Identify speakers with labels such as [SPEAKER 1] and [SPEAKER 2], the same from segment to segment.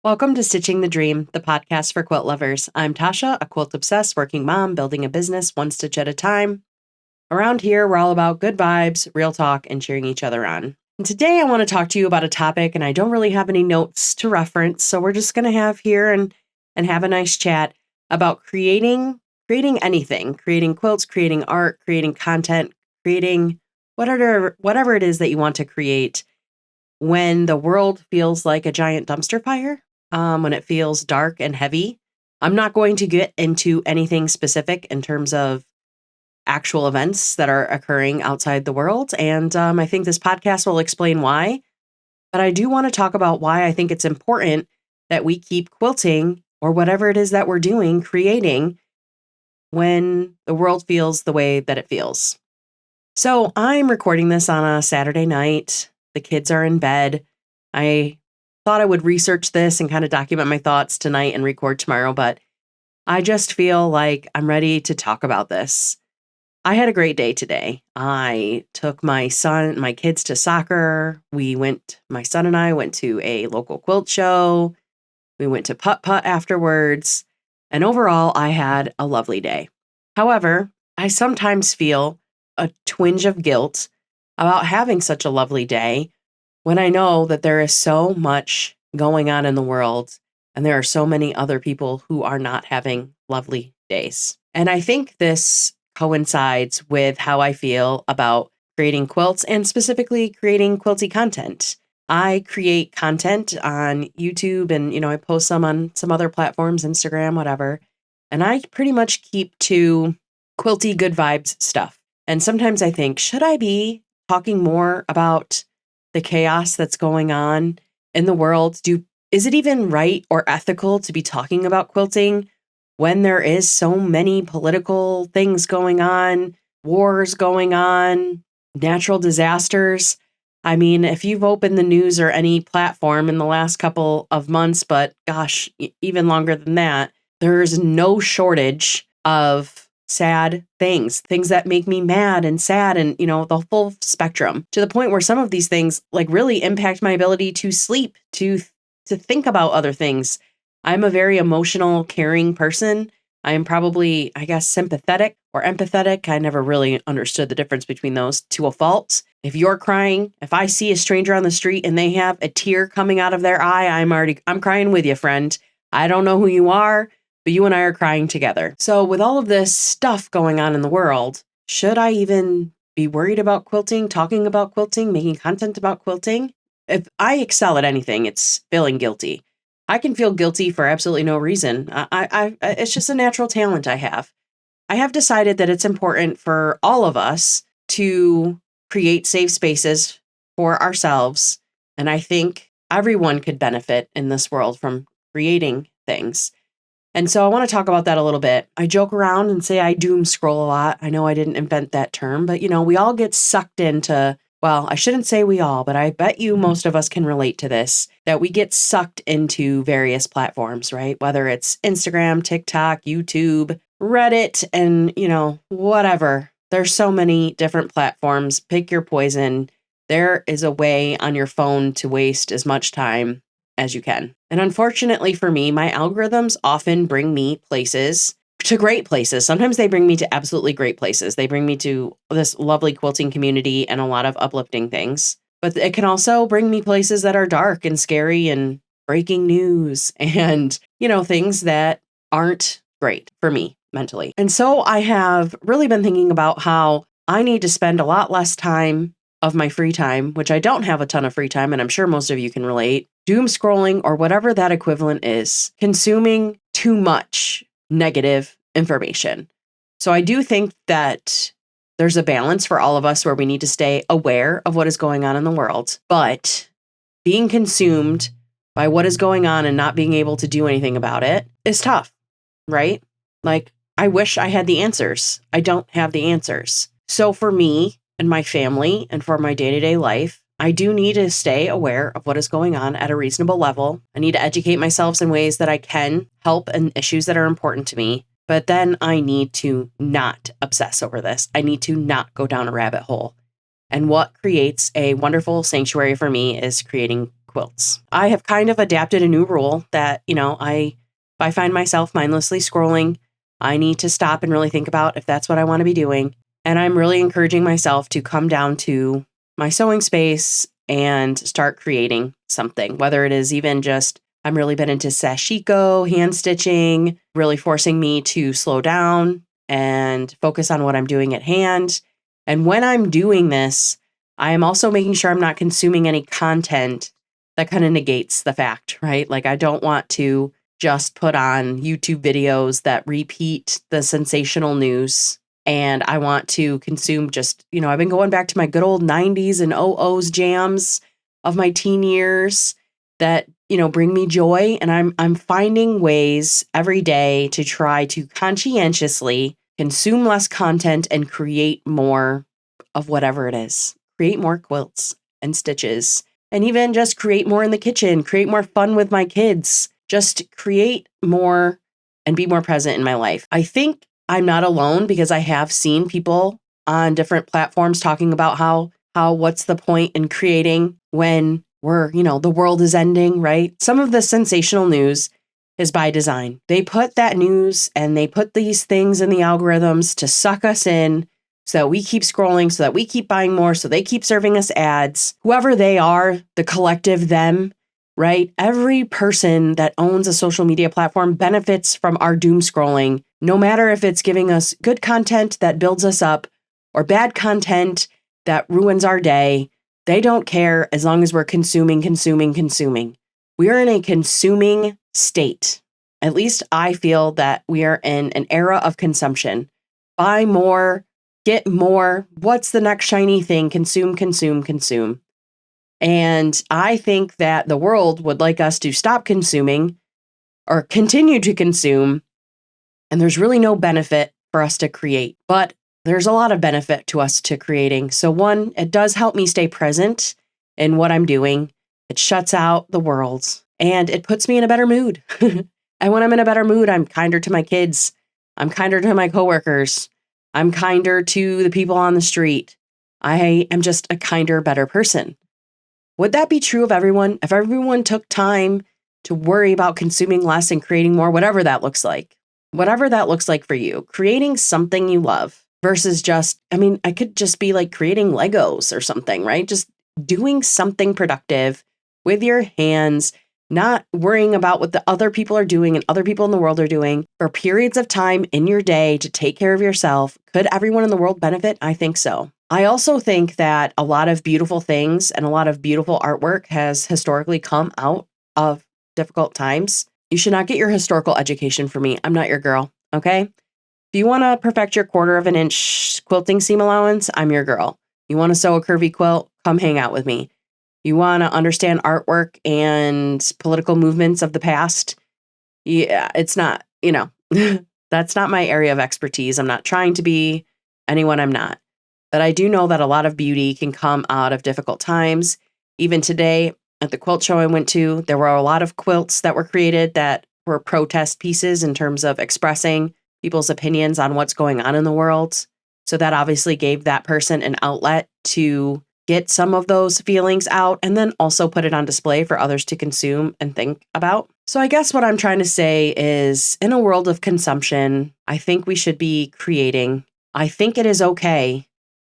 [SPEAKER 1] Welcome to Stitching the Dream, the podcast for quilt lovers. I'm Tasha, a quilt-obsessed working mom building a business one stitch at a time. Around here, we're all about good vibes, real talk, and cheering each other on. And today I want to talk to you about a topic, and I don't really have any notes to reference, so we're just going to have here and have a nice chat about creating anything, creating quilts, creating art, creating content, creating whatever it is that you want to create when the world feels like a giant dumpster fire, when it feels dark and heavy. I'm not going to get into anything specific in terms of actual events that are occurring outside the world. And I think this podcast will explain why. But I do want to talk about why I think it's important that we keep quilting or whatever it is that we're doing, creating when the world feels the way that it feels. So I'm recording this on a Saturday night. The kids are in bed. I thought I would research this and kind of document my thoughts tonight and record tomorrow, but I just feel like I'm ready to talk about this. I had a great day today. I took my kids to soccer. My son and I went to a local quilt show. We went to putt-putt afterwards. And overall, I had a lovely day. However, I sometimes feel a twinge of guilt about having such a lovely day when I know that there is so much going on in the world and there are so many other people who are not having lovely days. And I think this coincides with how I feel about creating quilts and specifically creating quilty content. I create content on YouTube and, I post some on some other platforms, Instagram, whatever. And I pretty much keep to quilty good vibes stuff. And sometimes I think, should I be talking more about the chaos that's going on in the world? Is it even right or ethical to be talking about quilting when there is so many political things going on, wars going on, natural disasters? I mean, if you've opened the news or any platform in the last couple of months, but gosh, even longer than that, there's no shortage of sad things that make me mad and sad and, the full spectrum, to the point where some of these things really impact my ability to sleep, to think about other things. I'm a very emotional, caring person. I am probably, I guess, sympathetic or empathetic. I never really understood the difference between those to a fault. If you're crying, if I see a stranger on the street and they have a tear coming out of their eye, I'm crying with you, friend. I don't know who you are, but you and I are crying together. So with all of this stuff going on in the world, should I even be worried about quilting, talking about quilting, making content about quilting? If I excel at anything, it's feeling guilty. I can feel guilty for absolutely no reason. It's just a natural talent I have. I have decided that it's important for all of us to create safe spaces for ourselves. And I think everyone could benefit in this world from creating things. And so I want to talk about that a little bit. I joke around and say I doom scroll a lot. I know I didn't invent that term, but we all get sucked into, well, I shouldn't say we all, but I bet you most of us can relate to this, that we get sucked into various platforms, right? Whether it's Instagram, TikTok, YouTube, Reddit, and, whatever. There's so many different platforms. Pick your poison. There is a way on your phone to waste as much time as you can. And unfortunately for me, my algorithms often bring me to great places. Sometimes they bring me to absolutely great places. They bring me to this lovely quilting community and a lot of uplifting things. But it can also bring me places that are dark and scary and breaking news and, things that aren't great for me mentally. And so I have really been thinking about how I need to spend a lot less time of my free time, which I don't have a ton of free time, and I'm sure most of you can relate, doom scrolling or whatever that equivalent is, consuming too much negative information. So I do think that there's a balance for all of us where we need to stay aware of what is going on in the world, but being consumed by what is going on and not being able to do anything about it is tough, right? I wish I had the answers. I don't have the answers. So for me and my family and for my day-to-day life, I do need to stay aware of what is going on at a reasonable level. I need to educate myself in ways that I can help in issues that are important to me. But then I need to not obsess over this. I need to not go down a rabbit hole. And what creates a wonderful sanctuary for me is creating quilts. I have kind of adapted a new rule that, if I find myself mindlessly scrolling, I need to stop and really think about if that's what I want to be doing. And I'm really encouraging myself to come down to my sewing space and start creating something, whether it is even just, I'm really been into sashiko, hand stitching, really forcing me to slow down and focus on what I'm doing at hand. And when I'm doing this, I am also making sure I'm not consuming any content that kind of negates the fact, right? Like I don't want to just put on YouTube videos that repeat the sensational news. And I want to consume just, I've been going back to my good old 90s and 00s jams of my teen years that, bring me joy. And I'm finding ways every day to try to conscientiously consume less content and create more of whatever it is. Create more quilts and stitches, and even just create more in the kitchen, create more fun with my kids, just create more and be more present in my life. I think I'm not alone because I have seen people on different platforms talking about how what's the point in creating when the world is ending, right? Some of the sensational news is by design. They put that news and they put these things in the algorithms to suck us in so that we keep scrolling, so that we keep buying more, so they keep serving us ads. Whoever they are, the collective them, right? Every person that owns a social media platform benefits from our doom scrolling, no matter if it's giving us good content that builds us up or bad content that ruins our day. They don't care as long as we're consuming. We are in a consuming state. At least I feel that we are in an era of consumption. Buy more, get more. What's the next shiny thing? Consume. And I think that the world would like us to stop consuming or continue to consume. And there's really no benefit for us to create. But there's a lot of benefit to us to creating. So one, it does help me stay present in what I'm doing. It shuts out the world and it puts me in a better mood. And when I'm in a better mood, I'm kinder to my kids. I'm kinder to my coworkers. I'm kinder to the people on the street. I am just a kinder, better person. Would that be true of everyone? If everyone took time to worry about consuming less and creating more, whatever that looks like for you, creating something you love versus I could just be like creating Legos or something, right? Just doing something productive with your hands, not worrying about what the other people are doing and other people in the world are doing for periods of time in your day to take care of yourself. Could everyone in the world benefit? I think so. I also think that a lot of beautiful things and a lot of beautiful artwork has historically come out of difficult times. You should not get your historical education from me. I'm not your girl, okay? If you want to perfect your 1/4 of an inch quilting seam allowance, I'm your girl. You want to sew a curvy quilt? Come hang out with me. You want to understand artwork and political movements of the past? Yeah, it's not, that's not my area of expertise. I'm not trying to be anyone I'm not. But I do know that a lot of beauty can come out of difficult times. Even today at the quilt show I went to, there were a lot of quilts that were created that were protest pieces in terms of expressing people's opinions on what's going on in the world. So that obviously gave that person an outlet to get some of those feelings out and then also put it on display for others to consume and think about. So I guess what I'm trying to say is, in a world of consumption, I think we should be creating. I think it is okay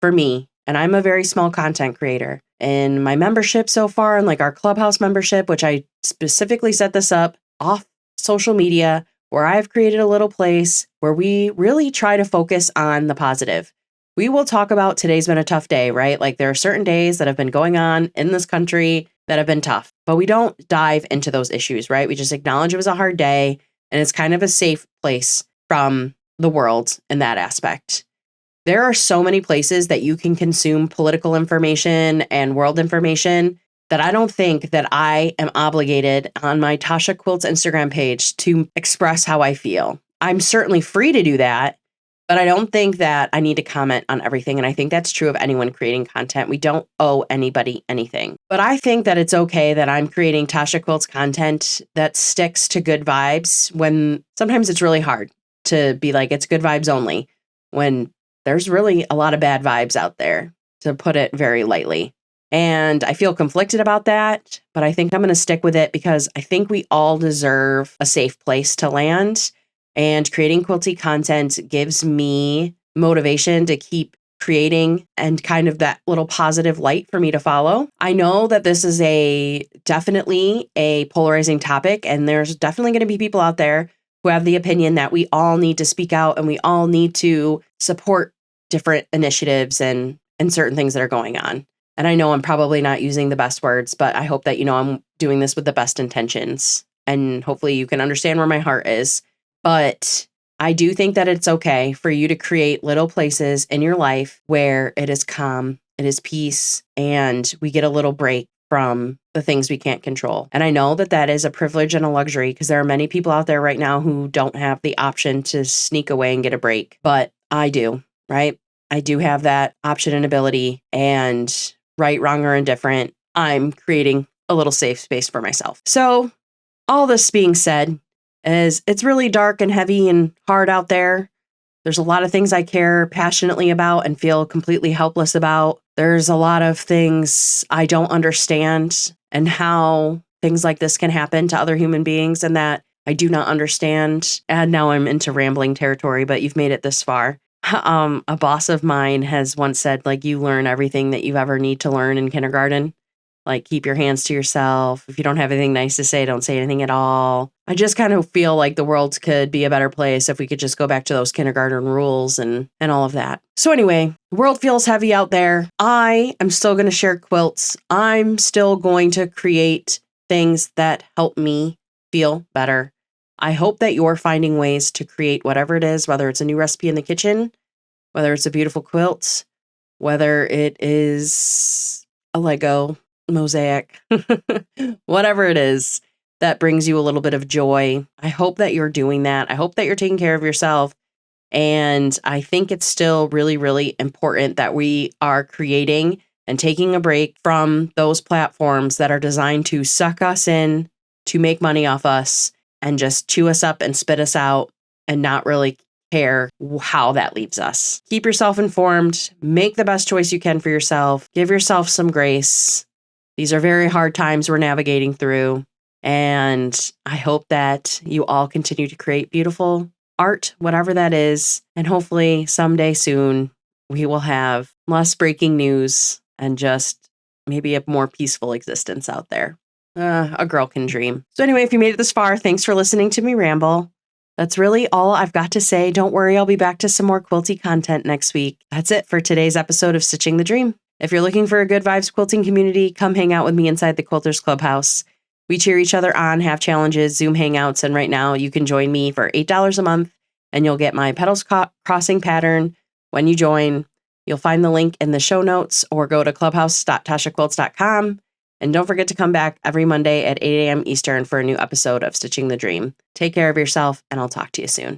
[SPEAKER 1] for me, and I'm a very small content creator. In my membership so far, and like our Clubhouse membership, which I specifically set this up off social media, where I've created a little place where we really try to focus on the positive. We will talk about today's been a tough day, right? Like there are certain days that have been going on in this country that have been tough, but we don't dive into those issues, right? We just acknowledge it was a hard day and it's kind of a safe place from the world in that aspect. There are so many places that you can consume political information and world information that I don't think that I am obligated on my Tasha Quilts Instagram page to express how I feel. I'm certainly free to do that, but I don't think that I need to comment on everything. And I think that's true of anyone creating content. We don't owe anybody anything. But I think that it's okay that I'm creating Tasha Quilts content that sticks to good vibes when sometimes it's really hard to be like, it's good vibes only, when there's really a lot of bad vibes out there, to put it very lightly. And I feel conflicted about that, but I think I'm going to stick with it because I think we all deserve a safe place to land. And creating quilty content gives me motivation to keep creating and kind of that little positive light for me to follow. I know that this is definitely a polarizing topic, and there's definitely going to be people out there who have the opinion that we all need to speak out and we all need to support different initiatives and certain things that are going on. And I know I'm probably not using the best words, but I hope that, I'm doing this with the best intentions. And hopefully you can understand where my heart is. But I do think that it's okay for you to create little places in your life where it is calm, it is peace, and we get a little break from the things we can't control. And I know that that is a privilege and a luxury because there are many people out there right now who don't have the option to sneak away and get a break. But I do, right? I do have that option and ability, and right, wrong, or indifferent, I'm creating a little safe space for myself. So all this being said, is it's really dark and heavy and hard out there. There's a lot of things I care passionately about and feel completely helpless about. There's a lot of things I don't understand and how things like this can happen to other human beings and that I do not understand. And now I'm into rambling territory, but you've made it this far. A boss of mine has once said, like, you learn everything that you ever need to learn in kindergarten. Like, keep your hands to yourself. If you don't have anything nice to say, don't say anything at all. I just kind of feel like the world could be a better place if we could just go back to those kindergarten rules and all of that. So anyway, the world feels heavy out there. I am still going to share quilts. I'm still going to create things that help me feel better. I hope that you're finding ways to create whatever it is, whether it's a new recipe in the kitchen, whether it's a beautiful quilt, whether it is a Lego mosaic, whatever it is that brings you a little bit of joy. I hope that you're doing that. I hope that you're taking care of yourself. And I think it's still really, really important that we are creating and taking a break from those platforms that are designed to suck us in, to make money off us, and just chew us up and spit us out and not really care how that leaves us. Keep yourself informed. Make the best choice you can for yourself. Give yourself some grace. These are very hard times we're navigating through, and I hope that you all continue to create beautiful art, whatever that is, and hopefully someday soon we will have less breaking news and just maybe a more peaceful existence out there. A girl can dream. So anyway, if you made it this far, thanks for listening to me ramble. That's really all I've got to say. Don't worry, I'll be back to some more quilty content next week. That's it for today's episode of Stitching the Dream. If you're looking for a good vibes quilting community, come hang out with me inside the Quilters Clubhouse. We cheer each other on, have challenges, Zoom hangouts, and right now you can join me for $8 a month and you'll get my petals crossing pattern when you join. You'll find the link in the show notes or go to clubhouse.tashaquilts.com. And don't forget to come back every Monday at 8 a.m. Eastern for a new episode of Stitching the Dream. Take care of yourself, and I'll talk to you soon.